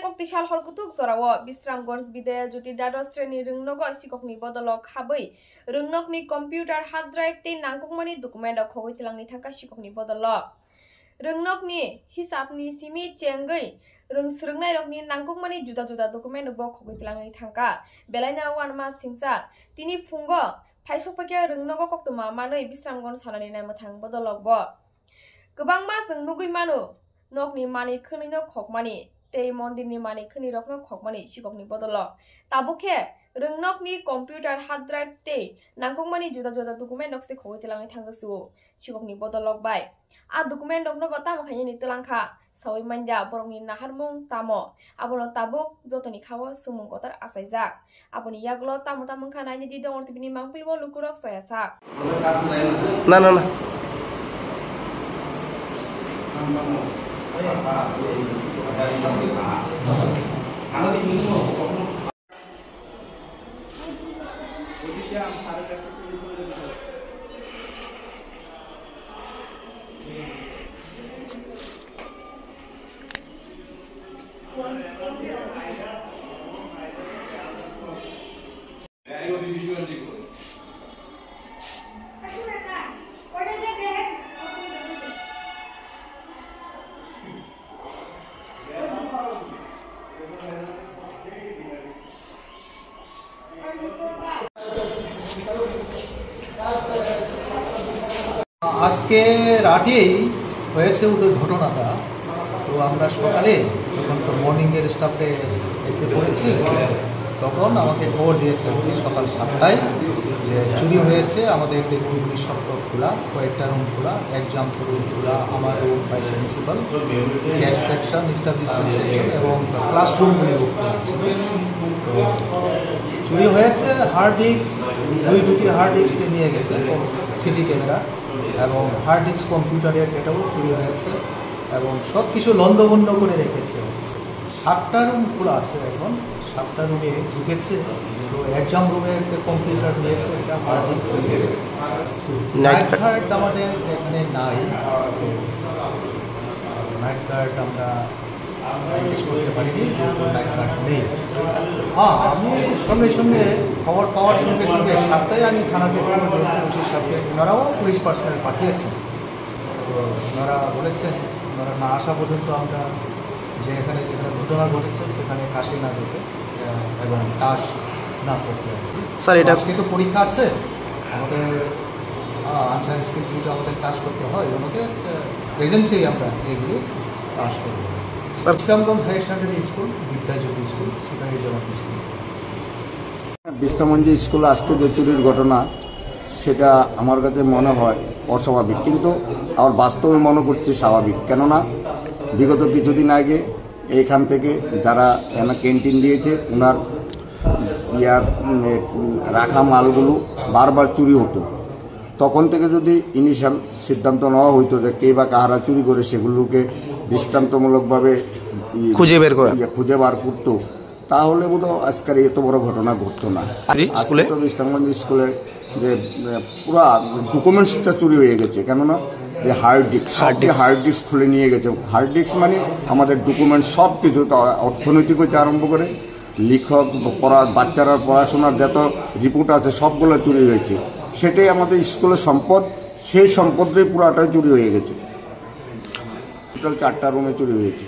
koktisal horkutuk zorawo Bisramgons bide juti dados treni rungnogo sikokni bodolok habai rungnokni computer hard drive te nangkukmani dokumen rok khogoi tilangi thangka sikokni bodolok rungnokni hisapni simi chengai rungsrungnai rokni nangkukmani juda juda dokumen rok khogoi tilangi thangka belaina wanma singsa tini fungo phaisokpakya rungnogo koktuma manoi Bisramgons sanani nai mothang bodolok bo gobangma जों नुगै मानु नकनि मानि खनिनो खकमानि ते मन्दिरनि मानि खनि रकनो खकमानि सिगकनि बदलक ताबुखे रोंनकनि computer hard drive ते नांगकमानि जुदा जुदा डकुमेन्ट नक्से खगै तिलाङै थांगसु सिगकनि बदलक बाय आ डकुमेन्ट रकनो बता मखायनि नि तिलांखा सावै मानजा बरंनि नाहारमुं तामो आबनो ताबुक जतनि खावो सुमुं गतार आसाइजाक आबनि यागलो तामो तामंखा नायनि दि दंर तिबिनि मांगपिलबो लुकुरक सयासाक ना ना ना আজকে রাতেই হয়েছে ওদের ঘটনাটা। তো আমরা সকালে যখন মর্নিংয়ের স্টাফে এসে পড়েছি তখন আমাকে খবর দিয়েছে সকাল 7টায় যে চুরি হয়েছে। আমাদের দেখুন সব খোলা, কয়েকটা রুম খোলা, এক্সাম রুম খোলা, আমার room vice principal, gas section, establishment section এবং ক্লাসরুমগুলিও খোলা আছে। তো চুরি হয়েছে হার্ড ডিস্ক, দুটি হার্ড ডিস্ক নিয়ে গেছে, সিসি ক্যামেরা এবং হার্ড ডিস্ক কম্পিউটারের এটাও চুরি হয়েছে এবং সব কিছু লন্ডভন্ড করে রেখেছে। 7টা রুম খোলা আছে, এখন 7টা রুমে ঢুকেছে। তো এক্সাম রুমের কম্পিউটার নিয়েছে, এটা হার্ড ডিস্ক। নাইট গার্ড আমাদের এখানে নাই, নাইট গার্ড আমরা জিজ্ঞেস করতে পারিনি, যেহেতু নাইট গার্ড নেই। আমি সঙ্গে সঙ্গে খবর পাওয়ার সঙ্গে সঙ্গে 7টায় আমি থানাকে খবর দিয়েছি, ওসি সাহেবকে। ওনারাও পুলিশ পার্সোনাল পাঠিয়েছেন। তো ওনারা বলেছেন ওনারা না আসা পর্যন্ত আমরা যে যেখানে ঘটনা ঘটেছে সেখানে কাশি না যেতে এবং কাজ না করতে। স্যার এটা আজকে তো পরীক্ষা আছে, আমাদের আনসার স্কিলগুলো আমাদের কাজ করতে হয়, আমাদের প্রেজেন্সেই আমরা এগুলি কাজ করব। Sir Bishramganj higher secondary school, Vidyajyoti school, Sipahi Jamati school. Bishramganj স্কুলে আজকে যে চুরির ঘটনা সেটা আমার কাছে মনে হয় অস্বাভাবিক, কিন্তু আমার বাস্তবে মনে করছি স্বাভাবিক। কেননা বিগত কিছুদিন আগে এখান থেকে যারা ক্যান্টিন দিয়েছে ওনার রাখা মালগুলো বারবার চুরি হতো। তখন থেকে যদি ইনিশিয়াল সিদ্ধান্ত নেওয়া হইতো যে কে বা কাহারা চুরি করে সেগুলোকে দৃষ্টান্তমূলকভাবে খুঁজে বার করতো, তাহলে বোধহয় আজকের এত বড় ঘটনা ঘটতো না। স্কুলে বিশ্রামগঞ্জ স্কুলে যে পুরা ডকুমেন্টসটা চুরি হয়ে গেছে, কেননা যে হার্ড ডিস্ক খুলে নিয়ে গেছে। হার্ড ডিস্ক মানে আমাদের ডকুমেন্ট সব কিছু, অর্থনৈতিক হইতে আরম্ভ করে লিখক বাচ্চারা পড়াশোনার যত রিপোর্ট আছে সবগুলো চুরি হয়েছে। সেটাই আমাদের স্কুলের সম্পদ, সেই সম্পদটাই পুরাটাই চুরি হয়ে গেছে। টোটাল 4টা রুমে চুরি হয়েছে।